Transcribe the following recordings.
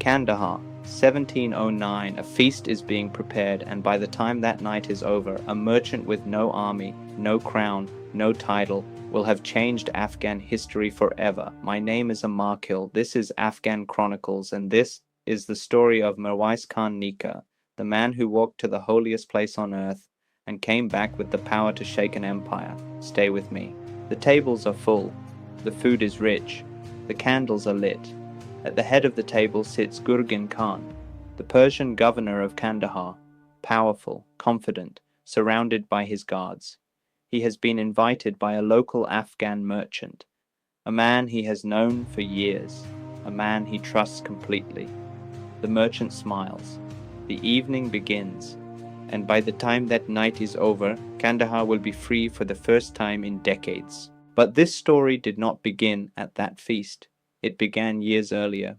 Kandahar, 1709, a feast is being prepared, and by the time that night is over, a merchant with no army, no crown, no title, will have changed Afghan history forever. My name is Amarkil, this is Afghan Chronicles, and this is the story of Mirwais Khan Nika, the man who walked to the holiest place on earth and came back with the power to shake an empire. Stay with me. The tables are full, the food is rich, the candles are lit. At the head of the table sits Gurgin Khan, the Persian governor of Kandahar, powerful, confident, surrounded by his guards. He has been invited by a local Afghan merchant, a man he has known for years, a man he trusts completely. The merchant smiles. The evening begins, and by the time that night is over, Kandahar will be free for the first time in decades. But this story did not begin at that feast. It began years earlier.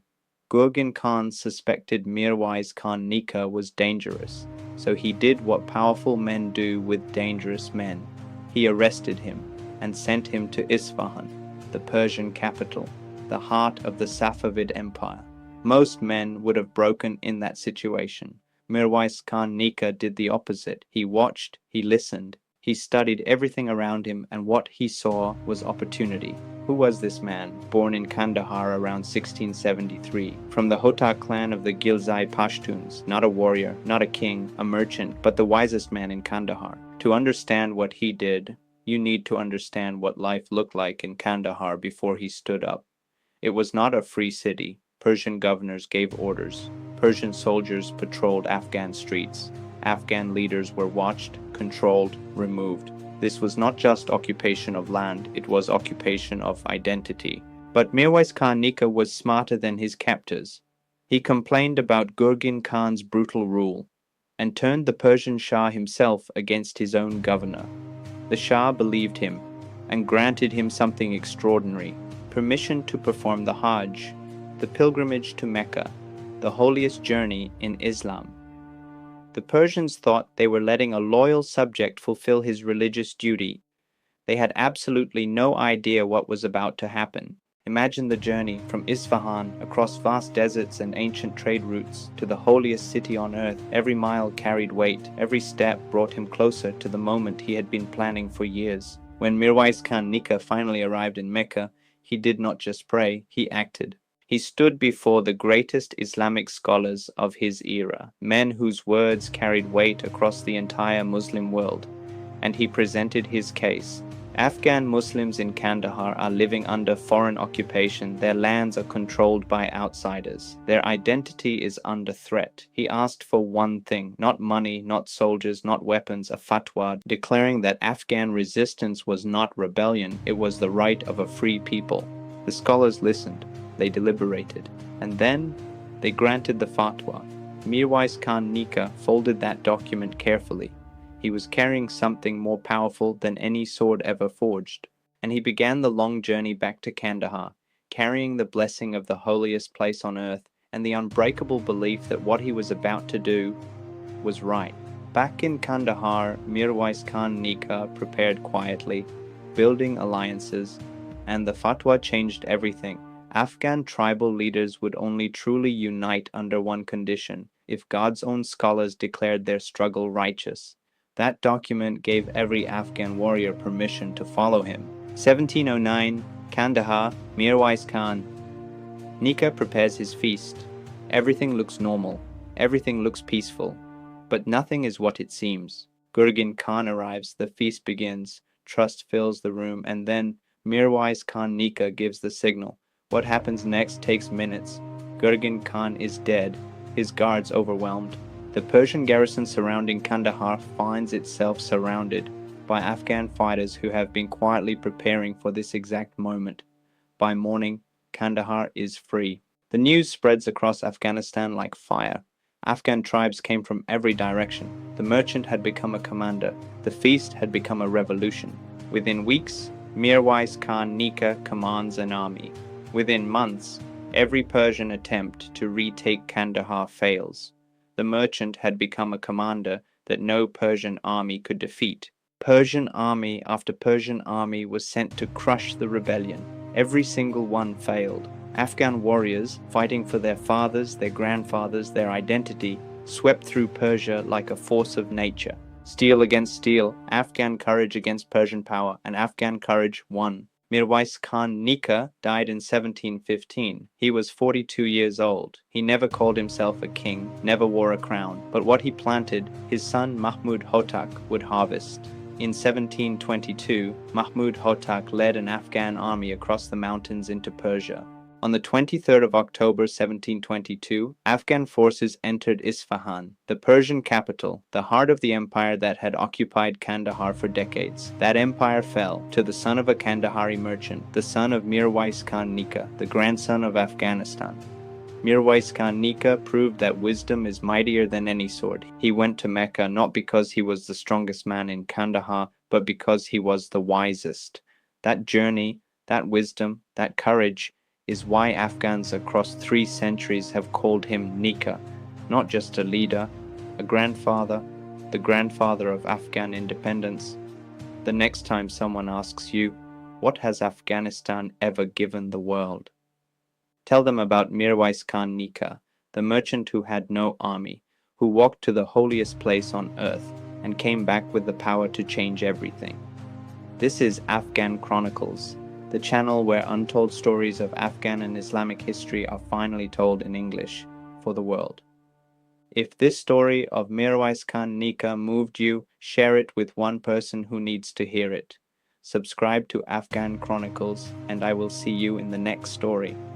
Gurgin Khan suspected Mirwais Khan Nika was dangerous, so he did what powerful men do with dangerous men. He arrested him and sent him to Isfahan, the Persian capital, the heart of the Safavid Empire. Most men would have broken in that situation. Mirwais Khan Nika did the opposite. He watched, he listened, he studied everything around him, and what he saw was opportunity. Who was this man, born in Kandahar around 1673, from the Hotak clan of the Ghilzai Pashtuns, not a warrior, not a king, a merchant, but the wisest man in Kandahar? To understand what he did, you need to understand what life looked like in Kandahar before he stood up. It was not a free city. Persian governors gave orders. Persian soldiers patrolled Afghan streets. Afghan leaders were watched, controlled, removed. This was not just occupation of land, it was occupation of identity. But Mirwais Khan Nika was smarter than his captors. He complained about Gurgin Khan's brutal rule, and turned the Persian Shah himself against his own governor. The Shah believed him, and granted him something extraordinary: permission to perform the Hajj, the pilgrimage to Mecca, the holiest journey in Islam. The Persians thought they were letting a loyal subject fulfill his religious duty. They had absolutely no idea what was about to happen. Imagine the journey from Isfahan across vast deserts and ancient trade routes to the holiest city on earth. Every mile carried weight, every step brought him closer to the moment he had been planning for years. When Mirwais Khan Nika finally arrived in Mecca, he did not just pray, he acted. He stood before the greatest Islamic scholars of his era, men whose words carried weight across the entire Muslim world, and he presented his case. Afghan Muslims in Kandahar are living under foreign occupation. Their lands are controlled by outsiders. Their identity is under threat. He asked for one thing: not money, not soldiers, not weapons, a fatwa declaring that Afghan resistance was not rebellion, it was the right of a free people. The scholars listened. They deliberated, and then they granted the fatwa. Mirwais Khan Nika folded that document carefully. He was carrying something more powerful than any sword ever forged, and he began the long journey back to Kandahar, carrying the blessing of the holiest place on earth and the unbreakable belief that what he was about to do was right. Back in Kandahar, Mirwais Khan Nika prepared quietly, building alliances, and the fatwa changed everything. Afghan tribal leaders would only truly unite under one condition: if God's own scholars declared their struggle righteous. That document gave every Afghan warrior permission to follow him. 1709, Kandahar, Mirwais Khan Nika prepares his feast. Everything looks normal, everything looks peaceful, but nothing is what it seems. Gurgin Khan arrives, the feast begins, trust fills the room, and then Mirwais Khan Nika gives the signal. What happens next takes minutes. Gurgin Khan is dead, his guards overwhelmed. The Persian garrison surrounding Kandahar finds itself surrounded by Afghan fighters who have been quietly preparing for this exact moment. By morning, Kandahar is free. The news spreads across Afghanistan like fire. Afghan tribes came from every direction. The merchant had become a commander. The feast had become a revolution. Within weeks, Mirwais Khan Nika commands an army. Within months, every Persian attempt to retake Kandahar fails. The merchant had become a commander that no Persian army could defeat. Persian army after Persian army was sent to crush the rebellion. Every single one failed. Afghan warriors, fighting for their fathers, their grandfathers, their identity, swept through Persia like a force of nature. Steel against steel, Afghan courage against Persian power, and Afghan courage won. Mirwais Khan Nika died in 1715. He was 42 years old. He never called himself a king, never wore a crown, but what he planted, his son Mahmud Hotak would harvest. In 1722, Mahmud Hotak led an Afghan army across the mountains into Persia. On the 23rd of October 1722, Afghan forces entered Isfahan, the Persian capital, the heart of the empire that had occupied Kandahar for decades. That empire fell to the son of a Kandahari merchant, the son of Mirwais Khan Nika, the grandson of Afghanistan. Mirwais Khan Nika proved that wisdom is mightier than any sword. He went to Mecca not because he was the strongest man in Kandahar, but because he was the wisest. That journey, that wisdom, that courage is why Afghans across 3 centuries have called him Nika, not just a leader, a grandfather, the grandfather of Afghan independence. The next time someone asks you, what has Afghanistan ever given the world? Tell them about Mirwais Khan Nika, the merchant who had no army, who walked to the holiest place on earth and came back with the power to change everything. This is Afghan Chronicles, the channel where untold stories of Afghan and Islamic history are finally told in English for the world. If this story of Mirwais Khan Nika moved you, share it with one person who needs to hear it. Subscribe to Afghan Chronicles, and I will see you in the next story.